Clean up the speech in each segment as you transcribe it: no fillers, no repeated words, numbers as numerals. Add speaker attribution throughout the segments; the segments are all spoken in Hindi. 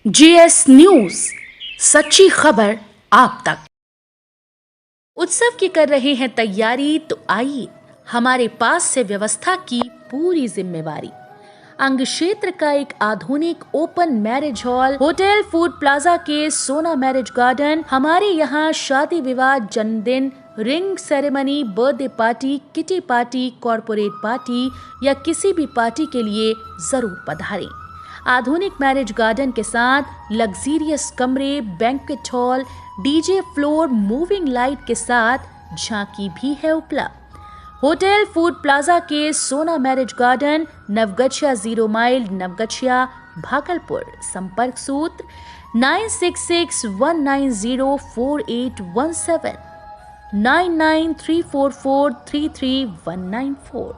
Speaker 1: जीएस न्यूज, सच्ची खबर आप तक। उत्सव की कर रहे हैं तैयारी, तो आइए हमारे पास से व्यवस्था की पूरी जिम्मेवारी। अंग क्षेत्र का एक आधुनिक open marriage hall hotel food plaza के सोना मैरिज गार्डन। हमारे यहाँ शादी विवाह, जन्मदिन, ring ceremony, birthday party, kitty party, corporate party या किसी भी पार्टी के लिए जरूर पधारें। आधुनिक मैरिज गार्डन के साथ लग्जीरियस कमरे, banquet hall, DJ floor, moving light के साथ झांकी भी है उपलब्ध। होटल फूड प्लाजा के Sona marriage garden, Navgachhia 0 mile, Navgachhia, Bhagalpur. संपर्क सूत्र 9661904817 9934433194।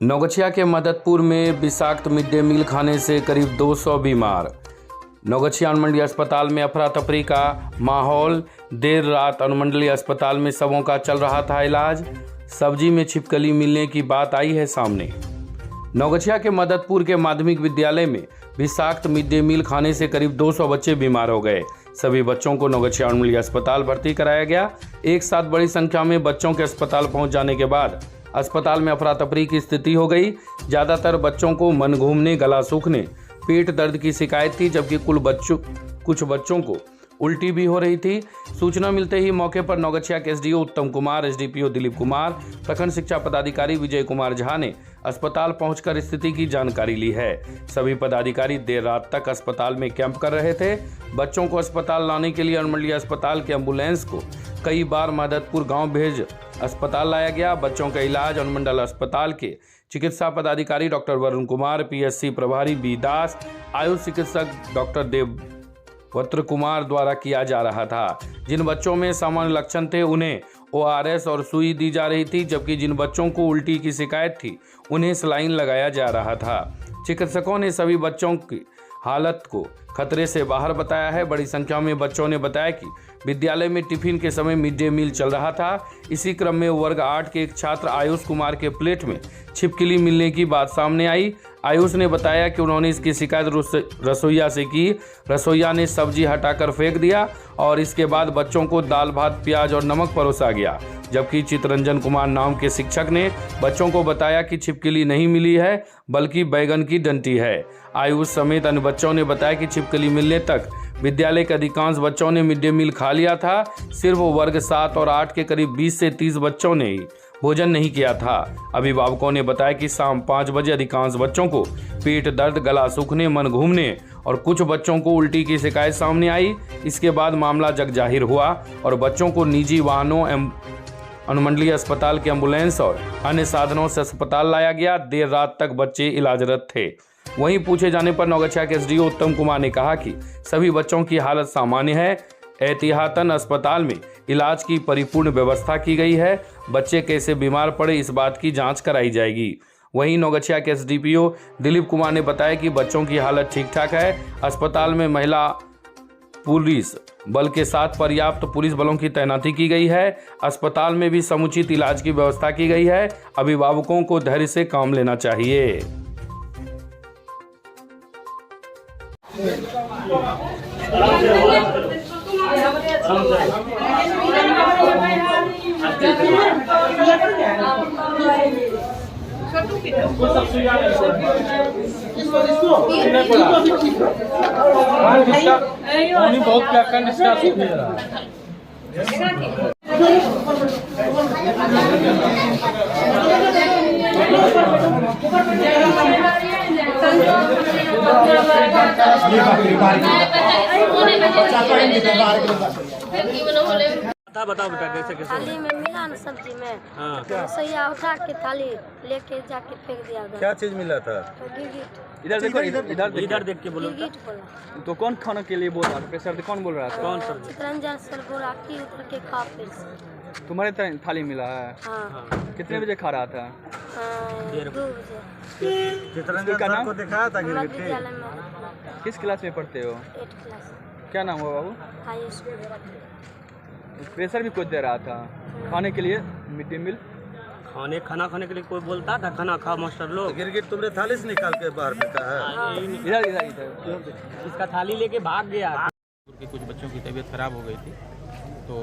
Speaker 2: नवगछिया के मददपुर में विषाक्त मिड डे मील खाने से करीब 200 बीमार। नवगछिया अनुमंडलीय अस्पताल में अफरा तफरी का माहौल। देर रात अनुमंडलीय अस्पताल में सबों का चल रहा था इलाज। सब्जी में छिपकली मिलने की बात आई है सामने। नवगछिया के मददपुर के माध्यमिक विद्यालय में विषाक्त मिड डे मील खाने से करीब 200 बच्चे बीमार हो गए। सभी बच्चों को नवगछिया अनुमंडलीय अस्पताल भर्ती कराया गया। एक साथ बड़ी संख्या में बच्चों के अस्पताल पहुंच जाने के बाद अस्पताल में अफरा तफरी की स्थिति हो गई। ज्यादातर बच्चों को मन घूमने, गला सूखने, पेट दर्द की शिकायत थी, जबकि कुछ बच्चों को उल्टी भी हो रही थी। सूचना मिलते ही मौके पर नवगछिया के एसडीओ उत्तम कुमार, एसडीपीओ दिलीप कुमार, प्रखंड शिक्षा पदाधिकारी विजय कुमार झा ने अस्पताल पहुंचकर स्थिति की जानकारी ली है। सभी पदाधिकारी देर रात तक अस्पताल में कैंप कर रहे थे। बच्चों को अस्पताल लाने के लिए अनुमंडलीय अस्पताल के एम्बुलेंस को कई बार मददपुर गांव भेज अस्पताल लाया गया। बच्चों का इलाज अनुमंडल अस्पताल के चिकित्सा पदाधिकारी डॉक्टर वरुण कुमार, पीएससी प्रभारी बी दास, आयुष चिकित्सक डॉक्टर देववत्र कुमार द्वारा किया जा रहा था। जिन बच्चों में सामान्य लक्षण थे उन्हें ओआरएस और सुई दी जा रही थी, जबकि जिन बच्चों को उल्टी की शिकायत थी उन्हें सलाइन लगाया जा रहा था। चिकित्सकों ने सभी बच्चों की हालत को खतरे से बाहर बताया है। बड़ी संख्या में बच्चों ने बताया कि विद्यालय में टिफिन के समय मिड डे मील चल रहा था। इसी क्रम में वर्ग 8 के एक छात्र आयुष कुमार के प्लेट में छिपकली मिलने की बात सामने आई। आयुष ने बताया कि उन्होंने इसकी शिकायत रसोइया से की। रसोइया ने सब्जी हटाकर फेंक दिया और इसके बाद बच्चों को दाल भात, प्याज और नमक परोसा गया, जबकि चितरंजन कुमार नाम के शिक्षक ने बच्चों को बताया कि छिपकली नहीं मिली है बल्कि बैगन की डंटी है। आयुष समेत अन्य बच्चों ने बताया कि छिपकली मिलने तक विद्यालय के अधिकांश बच्चों ने मिड डे मील खा लिया था। सिर्फ वर्ग 7 और 8 के करीब 20 से 30 बच्चों ने ही भोजन नहीं किया था। अभिभावकों ने बताया कि शाम 5 बजे अधिकांश बच्चों को पेट दर्द, गला सूखने, मन घूमने और कुछ बच्चों को उल्टी की शिकायत सामने आई। इसके बाद मामला जग जाहिर हुआ और बच्चों को निजी वाहनों, अनुमंडलीय अस्पताल के एम्बुलेंस और अन्य साधनों से अस्पताल लाया गया। देर रात तक बच्चे इलाजरत थे। वहीं पूछे जाने पर नवगछिया के एसडीओ उत्तम कुमार ने कहा कि सभी बच्चों की हालत सामान्य है। एहतियातन अस्पताल में इलाज की परिपूर्ण व्यवस्था की गई है। बच्चे कैसे बीमार पड़े इस बात की जांच कराई जाएगी। वहीं नवगछिया के एसडीपीओ दिलीप कुमार ने बताया कि बच्चों की हालत ठीक ठाक है। अस्पताल में महिला पुलिस बल के साथ पर्याप्त पुलिस बलों की तैनाती की गई है। अस्पताल में भी समुचित इलाज की व्यवस्था की गई है। अभिभावकों को धैर्य से काम लेना चाहिए।
Speaker 3: बहुत बताओ बेटा कैसे
Speaker 4: थाली में मिला ना सब्जी में।
Speaker 3: हाँ।
Speaker 4: तो सैया उठा के थाली लेके जाके फेंक दिया गया।
Speaker 5: क्या चीज मिला था?
Speaker 4: तो गिगिट
Speaker 3: इधर देखो, इधर देख के बोलो।
Speaker 4: गिगिट बोला।
Speaker 3: तो कौन खाने के लिए बोल रहा था? प्रेशर कौन बोल रहा था? कौन सब्जी?
Speaker 4: चितरंजन सर बोला कि उतर के खा फिर से।
Speaker 3: तुम्हारे थाली मिला है?
Speaker 4: हाँ।
Speaker 3: कितने बजे खा रहा था?
Speaker 4: 2 बजे।
Speaker 5: चितरंजन सर को दिखाया था गिरगिट के?
Speaker 4: विद्यालय में।
Speaker 3: किस क्लास में पढ़ते हो?
Speaker 4: 8 क्लास।
Speaker 3: क्या नाम हुआ बाबू?
Speaker 4: High school.
Speaker 3: प्रेशर भी कुछ दे रहा था खाने के लिए मिड डे मील?
Speaker 6: खाना खाने के लिए कोई बोलता था खाना खाओ मास्टर लोग।
Speaker 5: गिरगिट तुमने थाली से निकाल के बाहर फेंका है?
Speaker 3: इधर इधर इधर
Speaker 6: इसका थाली लेके भाग गया।
Speaker 7: कि कुछ बच्चों की तबीयत ख़राब हो गई थी, तो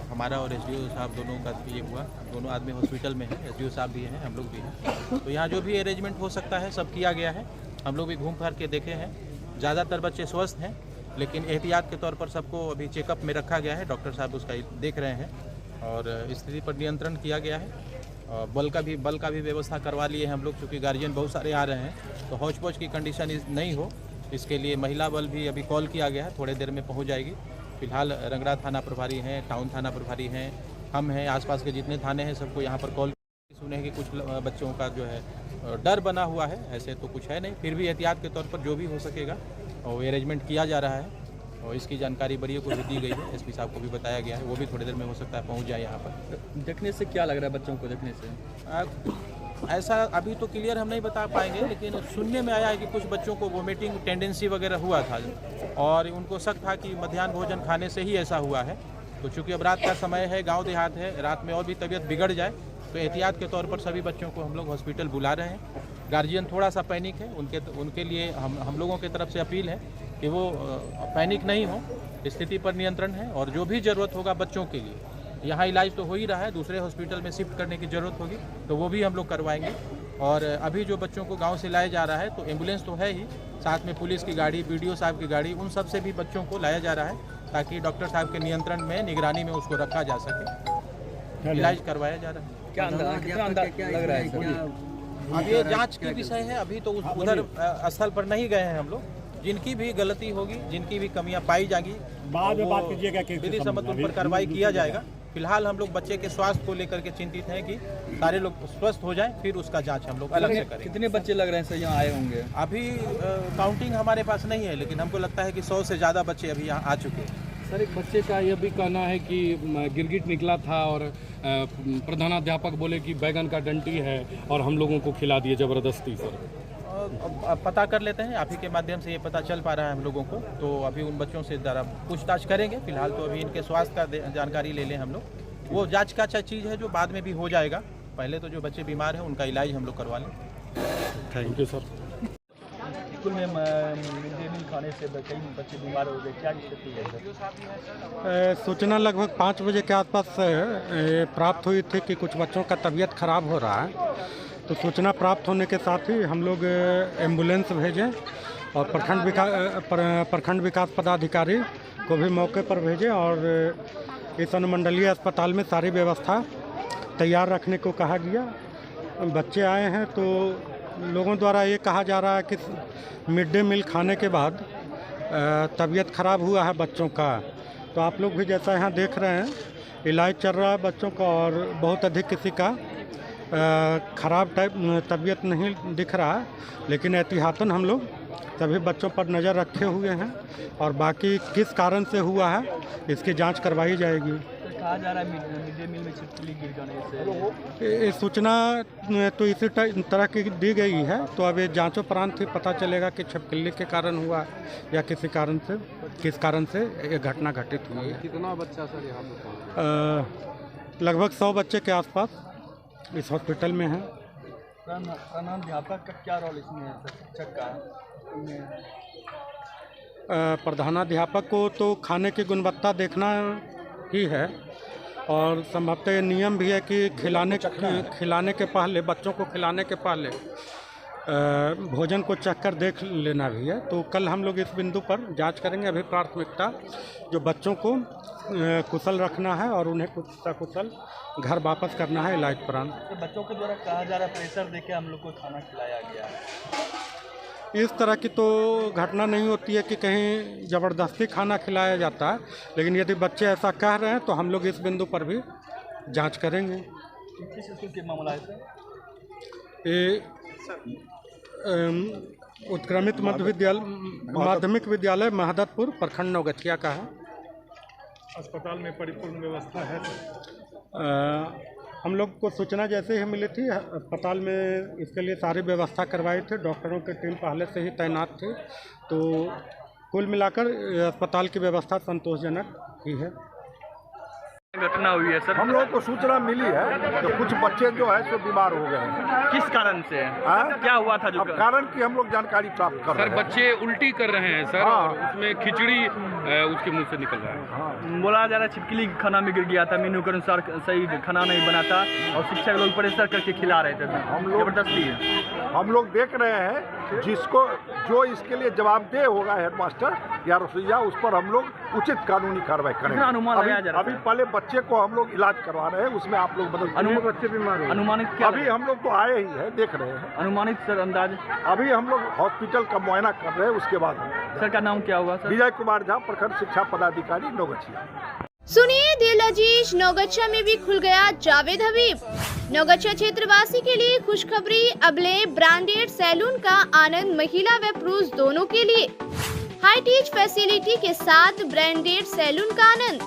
Speaker 7: हमारा और एसडीओ साहब दोनों का ये हुआ। दोनों आदमी हॉस्पिटल में हैं, एसडीओ साहब भी हैं, हम लोग भी हैं। तो यहाँ जो भी अरेंजमेंट हो सकता है सब किया गया है। हम लोग भी घूम फिर के देखे हैं। ज़्यादातर बच्चे स्वस्थ हैं, लेकिन एहतियात के तौर पर सबको अभी चेकअप में रखा गया है। डॉक्टर साहब उसका देख रहे हैं और स्थिति पर नियंत्रण किया गया है। और बल का भी व्यवस्था करवा लिए हैं हम लोग, क्योंकि गार्जियन बहुत सारे आ रहे हैं, तो हौच पौच की कंडीशन नहीं हो, इसके लिए महिला बल भी अभी कॉल किया गया है, थोड़ी देर में पहुंच जाएगी। फिलहाल रंगरा थाना प्रभारी हैं, टाउन थाना प्रभारी हैं, हम हैं, आसपास के जितने थाने हैं सबको यहाँ पर कॉल सुने कि कुछ बच्चों का जो है डर बना हुआ है। ऐसे तो कुछ है नहीं, फिर भी एहतियात के तौर पर जो भी हो सकेगा और अरेंजमेंट किया जा रहा है। और इसकी जानकारी बड़ियों को भी दी गई है, एसपी साहब को भी बताया गया है, वो भी थोड़ी देर में हो सकता है पहुँच जाए यहाँ पर।
Speaker 3: देखने से क्या लग रहा है बच्चों को देखने से?
Speaker 7: ऐसा अभी तो क्लियर हम नहीं बता पाएंगे, लेकिन सुनने में आया है कि कुछ बच्चों को वोमिटिंग टेंडेंसी वगैरह हुआ था और उनको शक था कि मध्याह्न भोजन खाने से ही ऐसा हुआ है। तो चूँकि अब रात का समय है, गांव देहात है, रात में और भी तबीयत बिगड़ जाए, तो एहतियात के तौर पर सभी बच्चों को हम लोग हॉस्पिटल बुला रहे हैं। गार्जियन थोड़ा सा पैनिक है, उनके लिए हम लोगों की तरफ से अपील है कि वो पैनिक नहीं हो, स्थिति पर नियंत्रण है और जो भी ज़रूरत होगा बच्चों के लिए, यहाँ इलाज तो हो ही रहा है, दूसरे हॉस्पिटल में शिफ्ट करने की ज़रूरत होगी तो वो भी हम लोग करवाएंगे। और अभी जो बच्चों को गांव से लाया जा रहा है, तो एम्बुलेंस तो है ही, साथ में पुलिस की गाड़ी, बीडीओ साहब की गाड़ी, उन सब से भी बच्चों को लाया जा रहा है ताकि डॉक्टर साहब के नियंत्रण में, निगरानी में उसको रखा जा सके। इलाज करवाया जा रहा है।
Speaker 3: क्या अंदाज लग रहा है सर?
Speaker 7: अब ये जांच की विषय है, अभी तो उधर स्थल पर नहीं गए हैं हम लोग। जिनकी भी गलती होगी, जिनकी भी कमियां पाई जाएगी, बाद में बात कीजिएगा, विधि सम्मत उन पर कार्रवाई किया जाएगा। फिलहाल हम लोग बच्चे के स्वास्थ्य को लेकर के चिंतित हैं कि सारे लोग स्वस्थ हो जाएं, फिर उसका जांच हम लोग अलग से करेंगे।
Speaker 3: कितने बच्चे लग रहे हैं सर यहाँ आए होंगे?
Speaker 7: अभी काउंटिंग हमारे पास नहीं है, लेकिन हमको लगता है कि 100 से ज़्यादा बच्चे अभी यहाँ आ चुके हैं।
Speaker 8: सर, एक बच्चे का यह भी कहना है कि गिरगिट निकला था और प्रधानाध्यापक बोले कि बैगन का डंटी है और हम लोगों को खिला दिए ज़बरदस्ती। सर,
Speaker 7: अब पता कर लेते हैं, आप ही के माध्यम से ये पता चल पा रहा है हम लोगों को, तो अभी उन बच्चों से ज़रा पूछताछ करेंगे। फिलहाल तो अभी इनके स्वास्थ्य का जानकारी ले लें हम लोग, वो जांच का अच्छा चीज़ है जो बाद में भी हो जाएगा। पहले तो जो बच्चे बीमार हैं उनका इलाज हम लोग करवा लें।
Speaker 8: Thank you sir.
Speaker 3: स्कूल में मिड डे मील खाने से कई बच्चे बीमार हो गए, क्या स्थिति है?
Speaker 9: सूचना लगभग 5 बजे के आसपास प्राप्त हुई थी कि कुछ बच्चों का तबीयत खराब हो रहा है। तो सूचना प्राप्त होने के साथ ही हम लोग एम्बुलेंस भेजें और प्रखंड विकास पदाधिकारी को भी मौके पर भेजें और इस अनुमंडलीय अस्पताल में सारी व्यवस्था तैयार रखने को कहा गया। बच्चे आए हैं तो लोगों द्वारा ये कहा जा रहा है कि मिड डे मील खाने के बाद तबीयत खराब हुआ है बच्चों का। तो आप लोग भी जैसा यहाँ देख रहे हैं, इलाज चल रहा है बच्चों का और बहुत अधिक किसी का ख़राब तबीयत नहीं दिख रहा है, लेकिन एहतियातन हम लोग सभी बच्चों पर नज़र रखे हुए हैं और बाकी किस कारण से हुआ है इसकी जांच करवाई जाएगी।
Speaker 3: कहा जा रहा है मिड डे मील में छिपकली गिर जाने से।
Speaker 9: ये सूचना तो इसी तरह की दी गई है, तो अब ये जांचोपरांत ही पता चलेगा कि छिपकली के कारण हुआ या किस कारण से ये घटना घटित हुई है।
Speaker 8: कितना बच्चा सर यहाँ पे?
Speaker 9: लगभग 100 बच्चे के आसपास इस हॉस्पिटल में हैं।
Speaker 3: प्रधानाध्यापक का क्या रोल इसमें है? शिक्षक का
Speaker 9: प्रधानाध्यापक को तो खाने की गुणवत्ता देखना ही है और संभवतः ये नियम भी है कि खिलाने के पहले, बच्चों को खिलाने के पहले भोजन को चख कर देख लेना भी है। तो कल हम लोग इस बिंदु पर जांच करेंगे। अभी प्राथमिकता जो बच्चों को कुशल रखना है और उन्हें कुछ सकुशल घर वापस करना है इलाज उपरांत।
Speaker 3: तो बच्चों के द्वारा कहा जा रहा है प्रेशर देके हम लोग को खाना खिलाया गया है।
Speaker 9: इस तरह की तो घटना नहीं होती है कि कहीं ज़बरदस्ती खाना खिलाया जाता है, लेकिन यदि बच्चे ऐसा कह रहे हैं तो हम लोग इस बिंदु पर भी जांच करेंगे।
Speaker 3: किस स्कूल के मामला है सर?
Speaker 9: ये उत्क्रमित माध्यमिक विद्यालय महदतपुर प्रखंड नौगछिया का है।
Speaker 10: अस्पताल में परिपूर्ण व्यवस्था है।
Speaker 9: हम लोग को सूचना जैसे ही मिली थी, अस्पताल में इसके लिए सारी व्यवस्था करवाई थी, डॉक्टरों की टीम पहले से ही तैनात थी। तो कुल मिलाकर अस्पताल की व्यवस्था संतोषजनक ही है।
Speaker 3: घटना हुई है सर?
Speaker 5: हम लोगों को सूचना मिली है कि कुछ बच्चे जो है सो बीमार हो गए हैं।
Speaker 3: किस कारण से? क्या हुआ था जो?
Speaker 5: अब कारण की हम लोग जानकारी प्राप्त कर रहे हैं।
Speaker 8: सर बच्चे उल्टी कर रहे हैं सर, और उसमें खिचड़ी उसके मुंह से निकल रहा है।
Speaker 3: बोला जा रहा है छिपकली खाना में गिर गया था, मेनू के अनुसार सही खाना नहीं बना था और शिक्षक लोग प्रेशर करके खिला रहे थे।
Speaker 5: हम लोग देख रहे हैं जिसको जो इसके लिए जवाबदेह होगा हेडमास्टर या रसोइया, उस पर हम लोग उचित कानूनी कार्रवाई करेंगे।
Speaker 3: अनुमान लगाया जा रहा है?
Speaker 5: अभी पहले बच्चे को हम लोग इलाज करवा रहे हैं, उसमें आप लोग बदल बच्चे बीमार हो।
Speaker 3: अनुमानित क्या?
Speaker 5: अभी हम लोग तो आए ही हैं, देख रहे हैं।
Speaker 3: अनुमानित सर अंदाज?
Speaker 5: अभी हम लोग हॉस्पिटल का मुआयना कर रहे हैं, उसके बाद
Speaker 3: सर का नाम क्या हुआ सर?
Speaker 5: विजय कुमार झा, प्रखंड शिक्षा पदाधिकारी नौगछिया।
Speaker 11: सुनिए दिल अजीज, नौगछिया में भी खुल गया जावेद हबीब। नौगछिया क्षेत्रवासी के लिए खुशखबरी, अबले ब्रांडेड सैलून का आनंद महिला व पुरुष दोनों के लिए। हाई टीच फैसिलिटी के साथ ब्रांडेड सैलून का आनंद।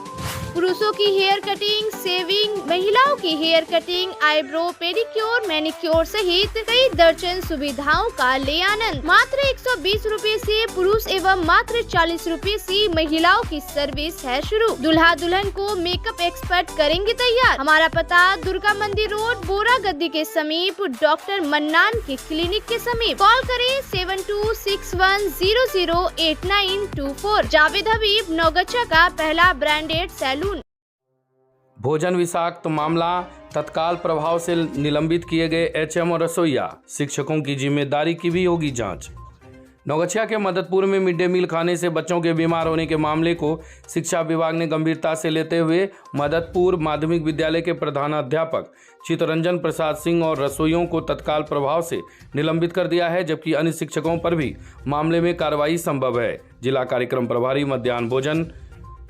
Speaker 11: पुरुषों की हेयर कटिंग, सेविंग, महिलाओं की hair cutting, eyebrow, pedicure, manicure सहित कई दर्जन सुविधाओं का ले आनंद। मात्र 120 रुपए से पुरुष एवं मात्र 40 रुपए से महिलाओं की सर्विस है शुरू। दूल्हा दुल्हन को मेकअप एक्सपर्ट करेंगे तैयार। हमारा पता दुर्गा मंदिर रोड, बोरा गद्दी के समीप, डॉक्टर मन्नान के क्लिनिक के समीप। कॉल करें 7261008924। जावेद हबीब, नौगछिया का पहला ब्रांडेड सैलून।
Speaker 2: भोजन विषाक्त मामला, तत्काल प्रभाव से निलंबित किए गए एचएम और रसोइया, शिक्षकों की जिम्मेदारी की भी होगी जांच। नौगछिया के मददपुर में मिड डे मील खाने से बच्चों के बीमार होने के मामले को शिक्षा विभाग ने गंभीरता से लेते हुए मददपुर माध्यमिक विद्यालय के प्रधानाध्यापक चित्तरंजन प्रसाद सिंह और रसोइयों को तत्काल प्रभाव से निलंबित कर दिया है, जबकि अन्य शिक्षकों पर भी मामले में कार्रवाई संभव है। जिला कार्यक्रम प्रभारी मध्याह्न भोजन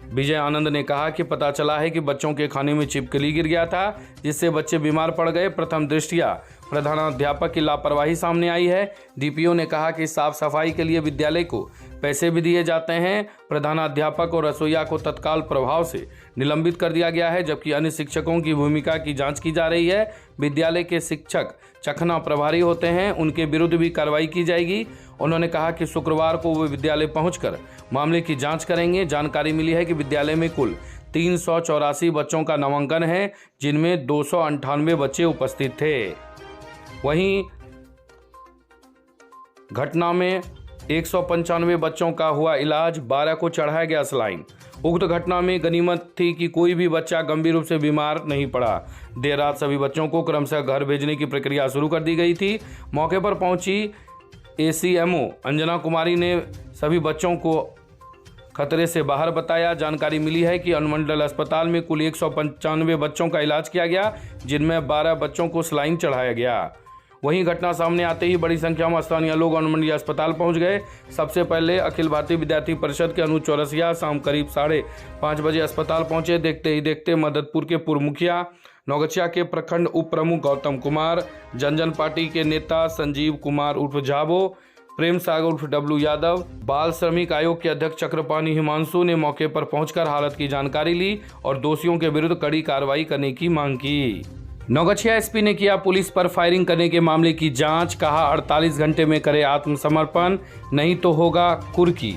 Speaker 2: विजय आनंद ने कहा कि पता चला है कि बच्चों के खाने में छिपकली गिर गया था, जिससे बच्चे बीमार पड़ गए। प्रथम दृष्टया प्रधानाध्यापक की लापरवाही सामने आई है। डीपीओ ने कहा कि साफ सफाई के लिए विद्यालय को पैसे भी दिए जाते हैं। प्रधानाध्यापक और रसोइया को तत्काल प्रभाव से निलंबित कर दिया गया है, जबकि अन्य शिक्षकों की भूमिका की जांच की जा रही है। विद्यालय के शिक्षक चखना प्रभारी होते हैं, उनके विरुद्ध भी कार्रवाई की जाएगी। उन्होंने कहा कि शुक्रवार को वे विद्यालय पहुंचकर मामले की जांच करेंगे। जानकारी मिली है कि विद्यालय में कुल 384 बच्चों का नामांकन है, जिनमें 298 बच्चे उपस्थित थे। वहीं घटना में 195 बच्चों का हुआ इलाज, 12 को चढ़ाया गया सलाइन। उक्त घटना में गनीमत थी कि कोई भी बच्चा गंभीर रूप से बीमार नहीं पड़ा। देर रात सभी बच्चों को क्रमशः घर भेजने की प्रक्रिया शुरू कर दी गई थी। मौके पर पहुंची एसीएमओ अंजना कुमारी ने सभी बच्चों को खतरे से बाहर बताया। जानकारी मिली है कि अनुमंडल अस्पताल में कुल 195 बच्चों का इलाज किया गया, जिनमें 12 बच्चों को सलाइन चढ़ाया गया। वहीं घटना सामने आते ही बड़ी संख्या में स्थानीय लोग अनुमंडलीय अस्पताल पहुंच गए। सबसे पहले अखिल भारतीय विद्यार्थी परिषद के अनुज चौरसिया शाम करीब 5:30 बजे अस्पताल पहुंचे। देखते ही देखते मददपुर के पूर्व मुखिया, नौगछिया के प्रखंड उप प्रमुख गौतम कुमार, जनजन पार्टी के नेता संजीव कुमार उर्फ झाबो, प्रेम सागर उर्फ डब्लू यादव, बाल श्रमिक आयोग के अध्यक्ष चक्रपाणी हिमांशु ने मौके पर पहुंचकर हालत की जानकारी ली और दोषियों के विरुद्ध कड़ी कार्रवाई करने की मांग की। नौगछिया एसपी ने किया पुलिस पर फायरिंग करने के मामले की जांच, कहा 48 घंटे में करे आत्मसमर्पण, नहीं तो होगा कुर्की।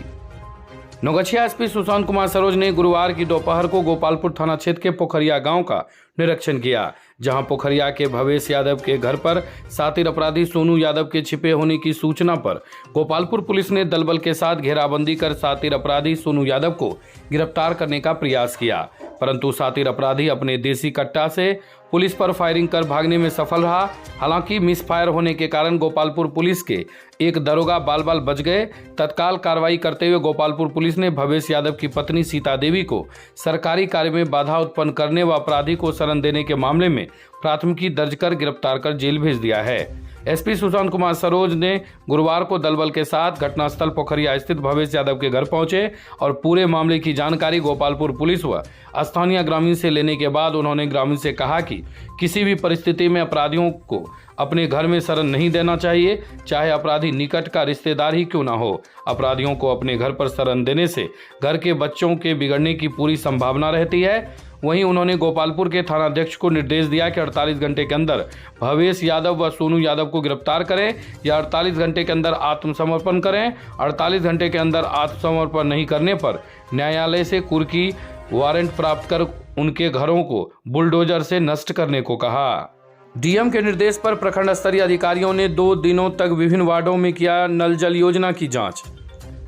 Speaker 2: नौगछिया एसपी सुशांत कुमार सरोज ने गुरुवार की दोपहर को गोपालपुर थाना क्षेत्र के पोखरिया गांव का निरीक्षण किया, जहां पोखरिया के भवेश यादव के घर पर सातिर अपराधी सोनू यादव के छिपे होने की सूचना पर गोपालपुर पुलिस ने दलबल के साथ घेराबंदी कर सातिर अपराधी सोनू यादव को गिरफ्तार करने का प्रयास किया, परंतु सातिर अपराधी अपने देसी कट्टा से पुलिस पर फायरिंग कर भागने में सफल रहा। हालांकि मिसफायर होने के कारण गोपालपुर पुलिस के एक दरोगा बाल बाल बच गए। तत्काल कार्रवाई करते हुए गोपालपुर पुलिस ने भवेश यादव की पत्नी सीता देवी को सरकारी कार्य में बाधा उत्पन्न करने व अपराधी को शरण देने के मामले में प्राथमिकी दर्ज कर गिरफ्तार कर जेल भेज दिया है। एसपी सुशांत कुमार सरोज ने गुरुवार को दलबल के साथ घटनास्थल पोखरिया स्थित भवेश यादव के घर पहुंचे और पूरे मामले की जानकारी गोपालपुर पुलिस व स्थानीय ग्रामीण से लेने के बाद उन्होंने ग्रामीण से कहा कि किसी भी परिस्थिति में अपराधियों को अपने घर में शरण नहीं देना चाहिए, चाहे अपराधी निकट का रिश्तेदार ही क्यों ना हो। अपराधियों को अपने घर पर शरण देने से घर के बच्चों के बिगड़ने की पूरी संभावना रहती है। वहीं उन्होंने गोपालपुर के थानाध्यक्ष को निर्देश दिया कि 48 घंटे के अंदर भवेश यादव व सोनू यादव को गिरफ्तार करें या 48 घंटे के अंदर आत्मसमर्पण करें। 48 घंटे के अंदर आत्मसमर्पण नहीं करने पर न्यायालय से कुर्की वारंट प्राप्त कर उनके घरों को बुलडोजर से नष्ट करने को कहा। डीएम के निर्देश पर प्रखंड स्तरीय अधिकारियों ने 2 दिनों तक विभिन्न वार्डों में किया नल जल योजना की जांच।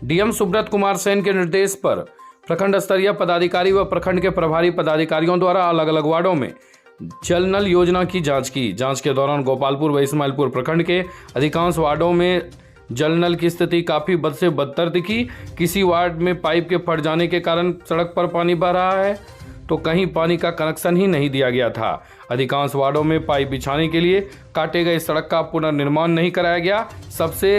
Speaker 2: डीएम सुब्रत कुमार सेन के निर्देश पर प्रखंड स्तरीय पदाधिकारी व प्रखंड के प्रभारी पदाधिकारियों द्वारा अलग अलग वार्डों में जल नल योजना की जांच की। जांच के दौरान गोपालपुर व इस्माइलपुर प्रखंड के अधिकांश वार्डों में जल नल की स्थिति काफी बद से बदतर दिखी। किसी वार्ड में पाइप के फट जाने के कारण सड़क पर पानी बह रहा है तो कहीं पानी का कनेक्शन ही नहीं दिया गया था। अधिकांश वार्डों में पाइप बिछाने के लिए काटे गए सड़क का पुनर्निर्माण नहीं कराया गया। सबसे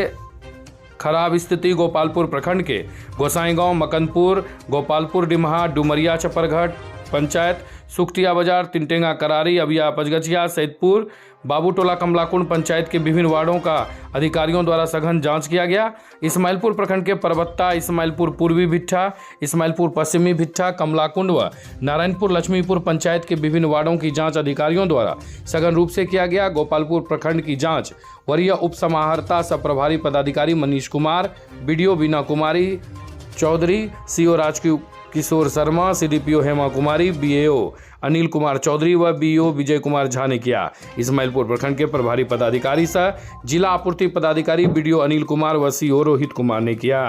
Speaker 2: खराब स्थिति गोपालपुर प्रखंड के गोसाईगांव, मकनपुर, गोपालपुर, डिमहा, डुमरिया, चपरघट पंचायत, सुखटिया बाजार, तिनटेंगा, करारी, अबिया, पचगछिया, सैदपुर, बाबूटोला, कमलाकुंड पंचायत के विभिन्न वार्डों का अधिकारियों द्वारा सघन जांच किया गया। इस्माइलपुर प्रखंड के परबत्ता, इस्माइलपुर पूर्वी भिट्ठा, इस्माइलपुर पश्चिमी भिट्ठा, कमलाकुंड व नारायणपुर लक्ष्मीपुर पंचायत के विभिन्न वार्डों की जांच अधिकारियों द्वारा सघन रूप से किया गया। गोपालपुर प्रखंड की जांच वरीय उप समाहर्ता सह प्रभारी पदाधिकारी मनीष कुमार, बीडीओ बीना कुमारी चौधरी, सीओ राजकिशोर शर्मा, सीडीपीओ हेमा कुमारी, बीएओ अनिल कुमार चौधरी व बीओ विजय कुमार झा ने किया। इस्माइलपुर प्रखंड के प्रभारी पदाधिकारी सह जिला आपूर्ति पदाधिकारी बीडीओ अनिल कुमार व सीओ रोहित कुमार ने किया।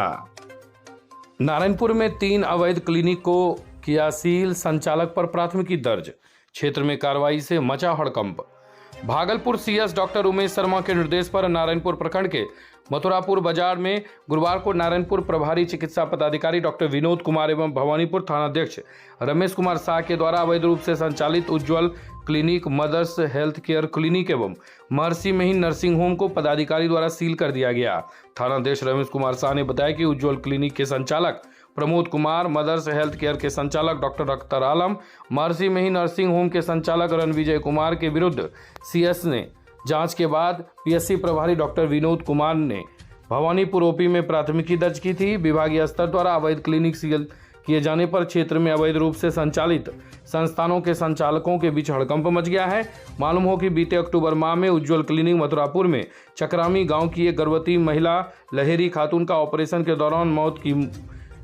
Speaker 2: नारायणपुर में 3 अवैध क्लिनिक को किया सील, संचालक पर प्राथमिकी दर्ज। क्षेत्र में कार्रवाई से मचा हड़कंप। भागलपुर सीएस डॉक्टर उमेश शर्मा के निर्देश पर नारायणपुर प्रखंड के मथुरापुर बाजार में गुरुवार को नारायणपुर प्रभारी चिकित्सा पदाधिकारी डॉक्टर विनोद कुमार एवं भवानीपुर थानाध्यक्ष रमेश कुमार शाह के द्वारा अवैध रूप से संचालित Ujjwal clinic, mother's health care clinic एवं महर्षि महिन नर्सिंग होम को पदाधिकारी द्वारा सील कर दिया गया। थानाध्यक्ष रमेश कुमार शाह ने बताया कि उज्ज्वल क्लिनिक के संचालक Pramod Kumar, mother's health care के संचालक डॉक्टर अख्तर आलम, महर्षि महिन नर्सिंग होम के संचालक रणविजय कुमार के विरुद्ध सीएस ने जांच के बाद पीएससी प्रभारी डॉक्टर विनोद कुमार ने भवानीपुर ओपी में प्राथमिकी दर्ज की थी। विभागीय स्तर द्वारा अवैध क्लिनिक सील किए जाने पर क्षेत्र में अवैध रूप से संचालित संस्थानों के संचालकों के बीच हड़कंप मच गया है। मालूम हो कि बीते अक्टूबर माह में उज्ज्वल क्लिनिक मथुरापुर में चक्रामी गांव की एक गर्भवती महिला लहेरी खातून का ऑपरेशन के दौरान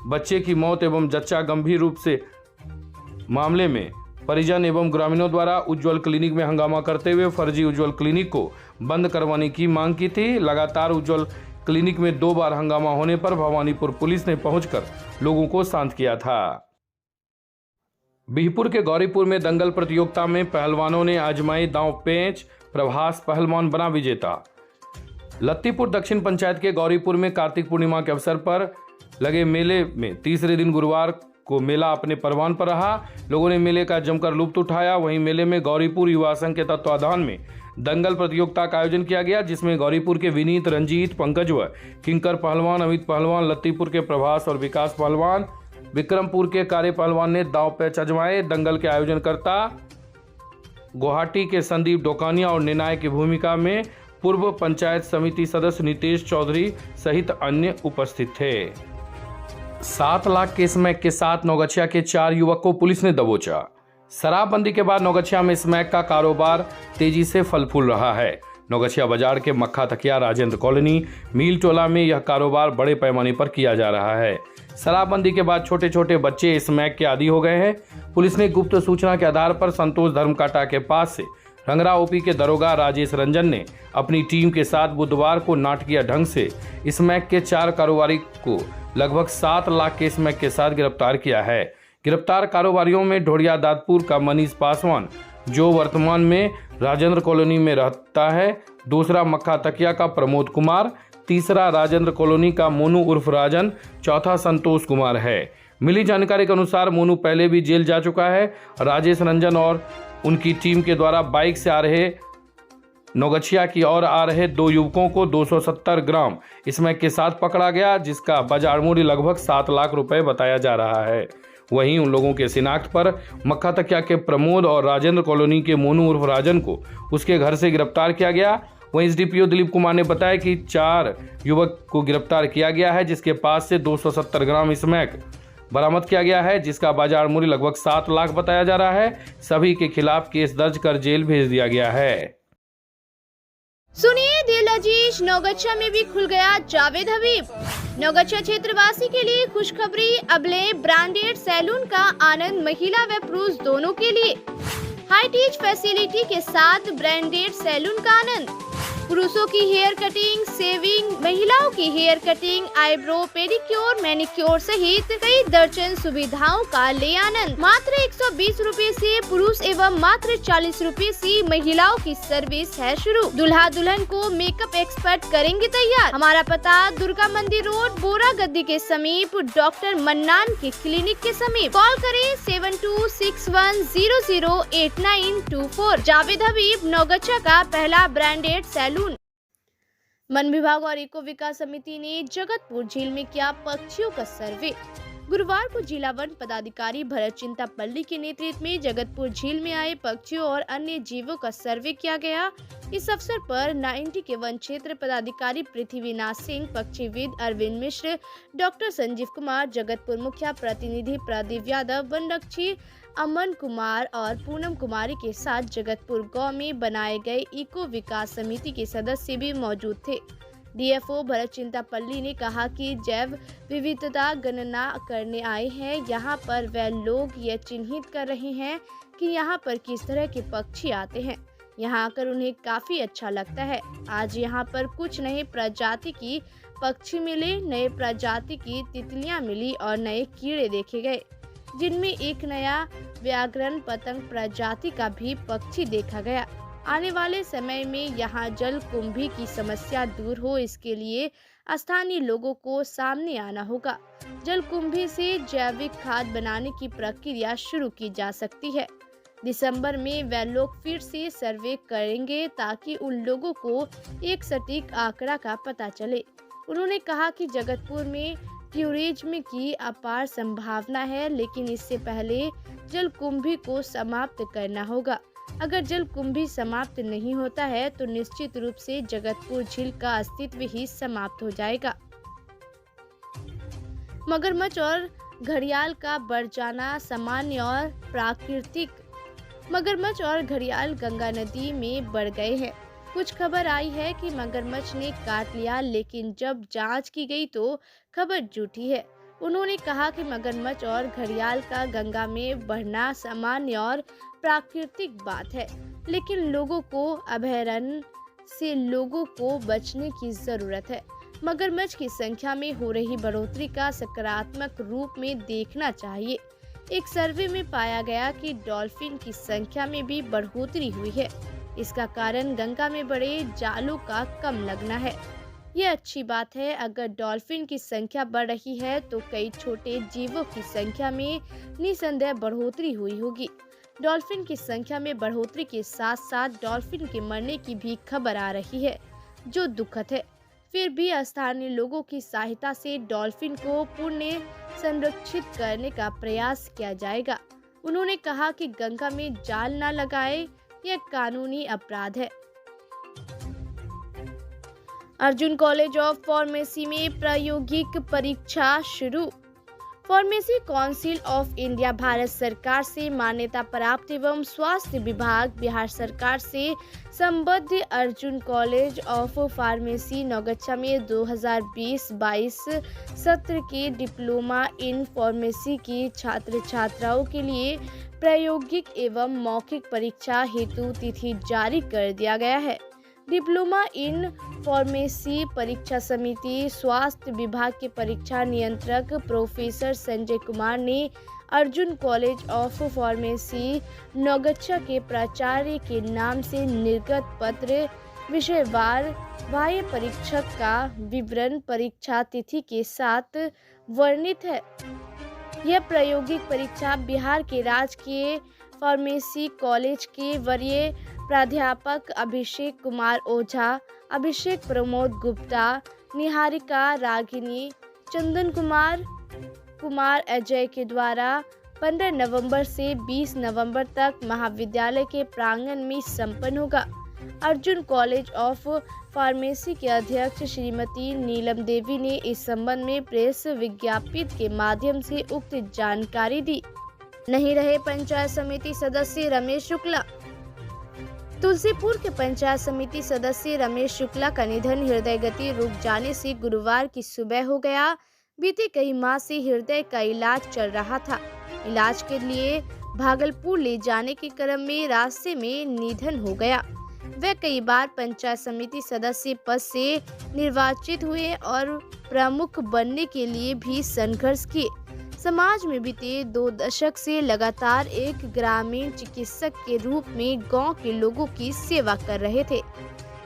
Speaker 2: बच्चे की मौत एवं जच्चा गंभीर रूप से मामले में परिजन एवं ग्रामीणों द्वारा उज्ज्वल क्लिनिक में हंगामा करते हुए फर्जी उज्ज्वल क्लिनिक को बंद करवाने की मांग की थी। लगातार उज्ज्वल क्लिनिक में 2 बार हंगामा होने पर भवानीपुर पुलिस ने पहुंचकर लोगों को शांत किया था। बिहपुर के गौरीपुर में दंगल प्रतियोगिता में पहलवानों ने आजमाई दांव पेंच, प्रभास पहलवान बना विजेता। लत्तीपुर दक्षिण पंचायत के गौरीपुर में कार्तिक पूर्णिमा के अवसर पर लगे मेले में तीसरे दिन गुरुवार को मेला अपने परवान पर रहा। लोगों ने मेले का जमकर लुत्फ उठाया। वहीं मेले में गौरीपुर युवा संघ के तत्वाधान में दंगल प्रतियोगिता का आयोजन किया गया, जिसमें गौरीपुर के विनीत, रंजीत, पंकज व किंकर पहलवान, अमित पहलवान, लत्तीपुर के प्रभास और विकास पहलवान, विक्रमपुर के कार्य पहलवान ने दांव पेच आजमाए। दंगल के आयोजनकर्ता गुवाहाटी के संदीप डोकानिया और निर्णायक की भूमिका में पूर्व पंचायत समिति सदस्य नितेश चौधरी सहित अन्य उपस्थित थे। 7 लाख के स्मैक के साथ नौगछिया के 4 युवक को पुलिस ने दबोचा। शराबबंदी के बाद नौगछिया में स्मैक का कारोबार तेजी से फल फूल रहा है। नौगछिया बाजार के मक्खा तकिया, राजेंद्र कॉलोनी, मील टोला में यह कारोबार बड़े पैमाने पर किया जा रहा है। शराबबंदी के बाद छोटे छोटे बच्चे स्मैक के आदी हो गए हैं। पुलिस ने गुप्त सूचना के आधार पर संतोष धर्मकाटा के पास से रंगरा ओपी के दरोगा राजेश रंजन ने अपनी टीम के साथ बुधवार को नाटकीय ढंग से स्मैक के 4 कारोबारी को लगभग 7 लाख के स्मैक के साथ गिरफ्तार किया है। गिरफ्तार कारोबारियों में ढोड़िया दादपुर का मनीष पासवान, जो वर्तमान में राजेंद्र कॉलोनी में रहता है, दूसरा मक्खा तकिया का प्रमोद कुमार, तीसरा राजेंद्र कॉलोनी का मोनू उर्फ राजन, चौथा संतोष कुमार है। मिली जानकारी के अनुसार मोनू पहले भी जेल जा चुका है। राजेश रंजन और उनकी टीम के द्वारा बाइक से आ रहे नौगछिया की ओर आ रहे 2 युवकों को 270 ग्राम स्मैक के साथ पकड़ा गया, जिसका बाजार मूल्य लगभग 7 लाख रुपए बताया जा रहा है। वहीं उन लोगों के शिनाख्त पर मक्खा तकिया के प्रमोद और राजेंद्र कॉलोनी के मोनू उर्फ राजन को उसके घर से गिरफ्तार किया गया। वहीं एसडीपीओ दिलीप कुमार ने बताया कि 4 युवक को गिरफ्तार किया गया है, जिसके पास से 270 ग्राम स्मैक बरामद किया गया है, जिसका बाजार मूल्य लगभग 7 लाख बताया जा रहा है। सभी के खिलाफ केस दर्ज कर जेल भेज दिया गया है।
Speaker 11: सुनिए दिल लजीज, नौगछिया में भी खुल गया जावेद हबीब। नौगछिया क्षेत्रवासी के लिए खुशखबरी, अब ले ब्रांडेड सैलून का आनंद महिला व पुरुष दोनों के लिए। हाई टीच फैसिलिटी के साथ ब्रांडेड सैलून का आनंद। पुरुषों की हेयर कटिंग, सेविंग, महिलाओं की hair cutting, eyebrow, pedicure, manicure सहित कई दर्जन सुविधाओं का ले आनंद। मात्र 120 रुपए से पुरुष एवं मात्र 40 रुपए से महिलाओं की सर्विस है शुरू। दुल्हा दुल्हन को मेकअप एक्सपर्ट करेंगे तैयार। हमारा पता दुर्गा मंदिर रोड, बोरा गद्दी के समीप, डॉक्टर मन्नान के क्लिनिक के समीप। कॉल करें 7261008924। जावेद हबीब, नौगछिया का पहला ब्रांडेड सैलून। वन विभाग और इको विकास समिति ने जगतपुर झील में किया पक्षियों का सर्वे। गुरुवार को जिला वन पदाधिकारी भरत चिंतापल्ली के नेतृत्व में जगतपुर झील में आए पक्षियों और अन्य जीवों का सर्वे किया गया। इस अवसर पर 90 के वन क्षेत्र पदाधिकारी पृथ्वीनाथ सिंह, पक्षीविद अरविंद मिश्र, डॉक्टर संजीव कुमार, जगतपुर मुखिया प्रतिनिधि प्रदीप यादव, वन रक्षी अमन कुमार और पूनम कुमारी के साथ जगतपुर गांव में बनाए गए इको विकास समिति के सदस्य भी मौजूद थे। डीएफओ भरत चिंतापल्ली ने कहा कि जैव विविधता गणना करने आए हैं। यहाँ पर वे लोग यह चिन्हित कर रहे हैं कि यहाँ पर किस तरह के पक्षी आते हैं। यहाँ आकर उन्हें काफी अच्छा लगता है। आज यहाँ पर कुछ नए प्रजाति की पक्षी मिले, नए प्रजाति की तितलियाँ मिली और नए कीड़े देखे गए, जिनमें एक नया व्याघ्रण पतंग प्रजाति का भी पक्षी देखा गया। आने वाले समय में यहाँ जल कुंभी की समस्या दूर हो, इसके लिए स्थानीय लोगों को सामने आना होगा। जल कुंभी से जैविक खाद बनाने की प्रक्रिया शुरू की जा सकती है। दिसंबर में वे लोग फिर से सर्वे करेंगे ताकि उन लोगों को एक सटीक आंकड़ा का पता चले। उन्होंने कहा कि जगतपुर में टूरिज्म की अपार संभावना है, लेकिन इससे पहले जल कुंभी को समाप्त करना होगा। अगर जल कुंभी समाप्त नहीं होता है तो निश्चित रूप से जगतपुर झील का अस्तित्व ही समाप्त हो जाएगा। मगरमच्छ और घड़ियाल का बढ़ जाना सामान्य और प्राकृतिक। मगरमच्छ और घड़ियाल गंगा नदी में बढ़ गए हैं। कुछ खबर आई है कि मगरमच्छ ने काट लिया, लेकिन जब जांच की गई तो खबर झूठी है। उन्होंने कहा कि मगरमच्छ और घड़ियाल का गंगा में बढ़ना सामान्य और प्राकृतिक बात है, लेकिन लोगों को अभयारण्य से लोगों को बचने की जरूरत है। मगरमच्छ की संख्या में हो रही बढ़ोतरी का सकारात्मक रूप में देखना चाहिए। एक सर्वे में पाया गया कि डॉल्फिन की संख्या में भी बढ़ोतरी हुई है। इसका कारण गंगा में बड़े जालों का कम लगना है। यह अच्छी बात है। अगर डॉल्फिन की संख्या बढ़ रही है तो कई छोटे जीवों की संख्या में निसंदेह बढ़ोतरी हुई होगी। डॉल्फिन की संख्या में बढ़ोतरी के साथ साथ डॉल्फिन के मरने की भी खबर आ रही है, जो दुखद है। फिर भी स्थानीय लोगों की सहायता से डॉल्फिन को पुनः संरक्षित करने का प्रयास किया जाएगा। उन्होंने कहा कि गंगा में जाल न लगाए, यह कानूनी अपराध है। अर्जुन कॉलेज ऑफ फार्मेसी में प्रायोगिक परीक्षा शुरू। Pharmacy council of India Bharat सरकार से मान्यता प्राप्त एवं स्वास्थ्य विभाग बिहार सरकार से संबद्ध Arjun college of pharmacy Naugachhia में 2020-22 सत्र के डिप्लोमा इन फार्मेसी की छात्र छात्राओं के लिए प्रायोगिक एवं मौखिक परीक्षा हेतु तिथि जारी कर दिया गया है। डिप्लोमा इन फार्मेसी परीक्षा समिति स्वास्थ्य विभाग के परीक्षा नियंत्रक प्रोफेसर संजय कुमार ने Arjun college of pharmacy Naugachhia के प्राचार्य के नाम से निर्गत पत्र विषयवार बाह्य परीक्षक का विवरण परीक्षा तिथि के साथ वर्णित है। यह प्रायोगिक परीक्षा बिहार के राजकीय फार्मेसी कॉलेज के वरीय प्राध्यापक अभिषेक कुमार ओझा, अभिषेक प्रमोद गुप्ता, निहारिका रागिनी, चंदन कुमार अजय के द्वारा 15 नवंबर से 20 नवंबर तक महाविद्यालय के प्रांगण में संपन्न होगा। अर्जुन कॉलेज ऑफ फार्मेसी के अध्यक्ष श्रीमती नीलम देवी ने इस संबंध में प्रेस विज्ञप्ति के माध्यम से उक्त जानकारी दी। नहीं रहे पंचायत समिति सदस्य रमेश शुक्ला। तुलसीपुर के पंचायत समिति सदस्य रमेश शुक्ला का निधन हृदय गति रुक जाने से गुरुवार की सुबह हो गया। बीते कई माह से हृदय का इलाज चल रहा था। इलाज के लिए भागलपुर ले जाने के क्रम में रास्ते में निधन हो गया। वे कई बार पंचायत समिति सदस्य पद से निर्वाचित हुए और प्रमुख बनने के लिए भी संघर्ष किए। समाज में बीते 2 दशक से लगातार एक ग्रामीण चिकित्सक के रूप में गांव के लोगों की सेवा कर रहे थे।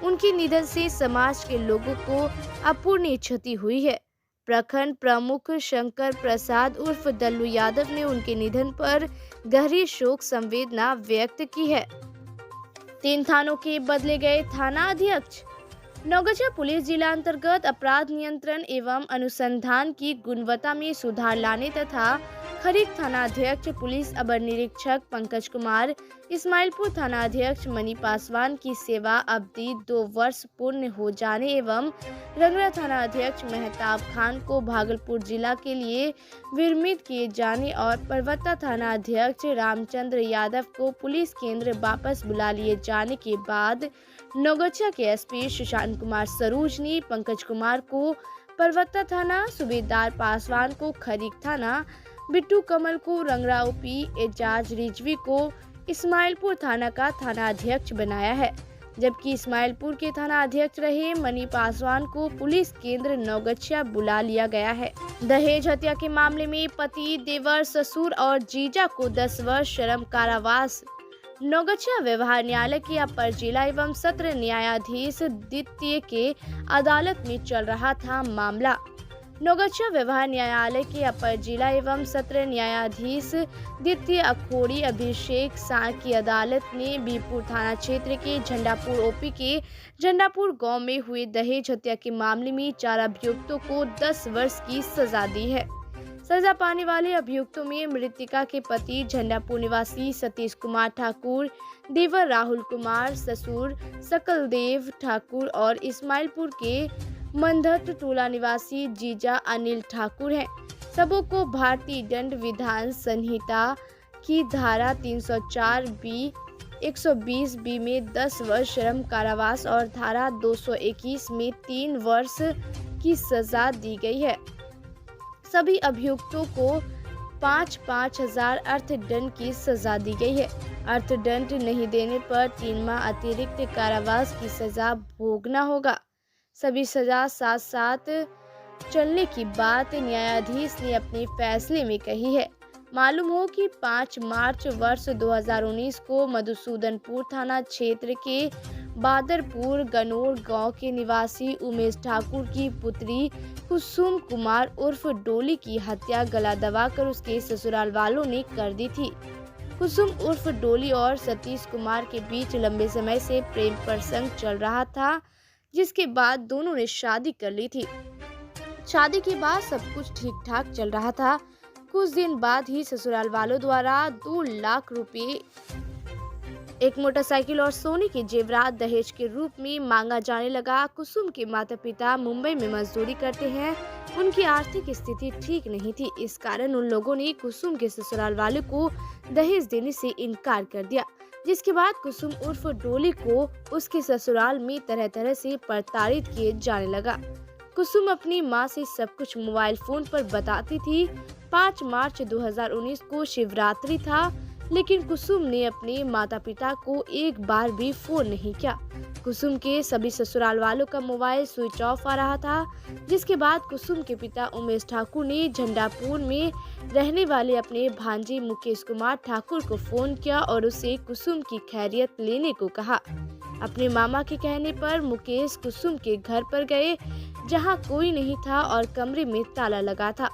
Speaker 11: उनके निधन से समाज के लोगों को अपूरणीय क्षति हुई है। प्रखंड प्रमुख शंकर प्रसाद उर्फ दल्लू यादव ने उनके निधन पर गहरी शोक संवेदना व्यक्त की है। 3 थानों के बदले गए थाना अध्यक्ष। नौगछा पुलिस जिला अंतर्गत अपराध नियंत्रण एवं अनुसंधान की गुणवत्ता में सुधार लाने तथा खरीक थाना अध्यक्ष पुलिस अवर निरीक्षक पंकज कुमार, इस्माइलपुर थाना अध्यक्ष मनी पासवान की सेवा अवधि 2 वर्ष पूर्ण हो जाने एवं रंगरा थाना अध्यक्ष मेहताब खान को भागलपुर जिला के लिए विरमित किए जाने और परवत्ता थाना अध्यक्ष रामचंद्र यादव को पुलिस केंद्र वापस बुला लिए जाने के बाद नौगछा के एसपी सुशांत कुमार सरूज ने पंकज कुमार को परवत्ता थाना, सूबेदार पासवान को खरीक थाना, बिट्टू कमल को रंगरा ओपी, एजाज रिजवी को इस्माइलपुर थाना का थाना अध्यक्ष बनाया है, जबकि इस्माइलपुर के थाना अध्यक्ष रहे मनी पासवान को पुलिस केंद्र नौगछा बुला लिया गया है। दहेज हत्या के मामले में पति, देवर, ससुर और जीजा को 10 वर्ष श्रम कारावास। नौगछा व्यवहार न्यायालय के अपर जिला एवं सत्र न्यायाधीश द्वितीय के अदालत में चल रहा था मामला। नौगछा व्यवहार न्यायालय के अपर जिला एवं सत्र न्यायाधीश द्वितीय अखोड़ी अभिषेक शाह की अदालत ने बीरपुर थाना क्षेत्र के झंडापुर ओपी के झंडापुर गांव में हुए दहेज हत्या के मामले में 4 अभियुक्तों को 10 वर्ष की सजा दी है। सजा पाने वाले अभियुक्तों में मृतका के पति झंडापुर निवासी सतीश कुमार ठाकुर, देवर राहुल कुमार, ससुर सकलदेव ठाकुर और इस्माइलपुर के मंधत टोला निवासी जीजा अनिल ठाकुर हैं। सबों को भारतीय दंड विधान संहिता की धारा 304 बी 120 बी में 10 वर्ष श्रम कारावास और धारा 221 में 3 वर्ष की सजा दी गई है। सभी अभियुक्तों को 5-5 हजार अर्थदंड की सजा दी गई है। अर्थदंड नहीं देने पर 3 माह अतिरिक्त कारावास की सजा भोगना होगा। सभी सजा साथ साथ चलने की बात न्यायाधीश ने अपने फैसले में कही है। मालूम हो कि 5 मार्च वर्ष 2019 को मधुसूदनपुर थाना क्षेत्र के बादरपुर गनोर गांव के निवासी उमेश ठाकुर की पुत्री कुसुम कुमार उर्फ डोली की हत्या गला दबाकर उसके ससुराल वालों ने कर दी थी। कुसुम उर्फ डोली और सतीश कुमार के बीच लंबे समय से प्रेम प्रसंग चल रहा था, जिसके बाद दोनों ने शादी कर ली थी। शादी के बाद सब कुछ ठीक ठाक चल रहा था। कुछ दिन बाद ही ससुराल वालों द्वारा 2 लाख रुपए, एक मोटरसाइकिल और सोने के जेवरात दहेज के रूप में मांगा जाने लगा। कुसुम के माता पिता मुंबई में मजदूरी करते हैं। उनकी आर्थिक स्थिति ठीक नहीं थी, इस कारण उन लोगों ने कुसुम के ससुराल वालों को दहेज देने से इनकार कर दिया, जिसके बाद कुसुम उर्फ डोली को उसके ससुराल में तरह तरह से प्रताड़ित किए जाने लगा। कुसुम अपनी मां से सब कुछ मोबाइल फोन पर बताती थी। 5 मार्च 2019 को शिवरात्रि था, लेकिन कुसुम ने अपने माता पिता को एक बार भी फोन नहीं किया। कुसुम के सभी ससुराल वालों का मोबाइल स्विच ऑफ आ रहा था, जिसके बाद कुसुम के पिता उमेश ठाकुर ने झंडापुर में रहने वाले अपने भांजे मुकेश कुमार ठाकुर को फोन किया और उसे कुसुम की खैरियत लेने को कहा। अपने मामा के कहने पर मुकेश कुसुम के घर पर गए, जहां कोई नहीं था और कमरे में ताला लगा था।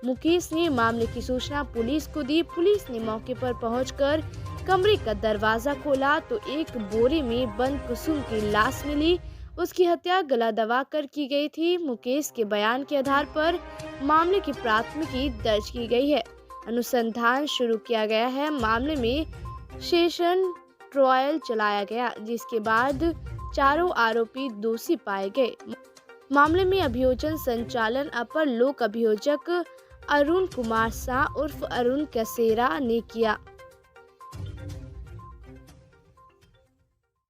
Speaker 11: मुकेश ने मामले की सूचना पुलिस को दी। पुलिस ने मौके पर पहुंचकर कमरे का दरवाजा खोला तो एक बोरे में बंद कुसुम की लाश मिली। उसकी हत्या गला दबाकर की गई थी। मुकेश के बयान के आधार पर मामले की प्राथमिकी दर्ज की गई है। अनुसंधान शुरू किया गया है। मामले में सेशन ट्रायल चलाया गया, जिसके बाद चारों आरोपी दोषी पाए गए। मामले में अभियोजन संचालन अपर लोक अभियोजक अरुण कुमार शाह उर्फ अरुण कसेरा ने किया।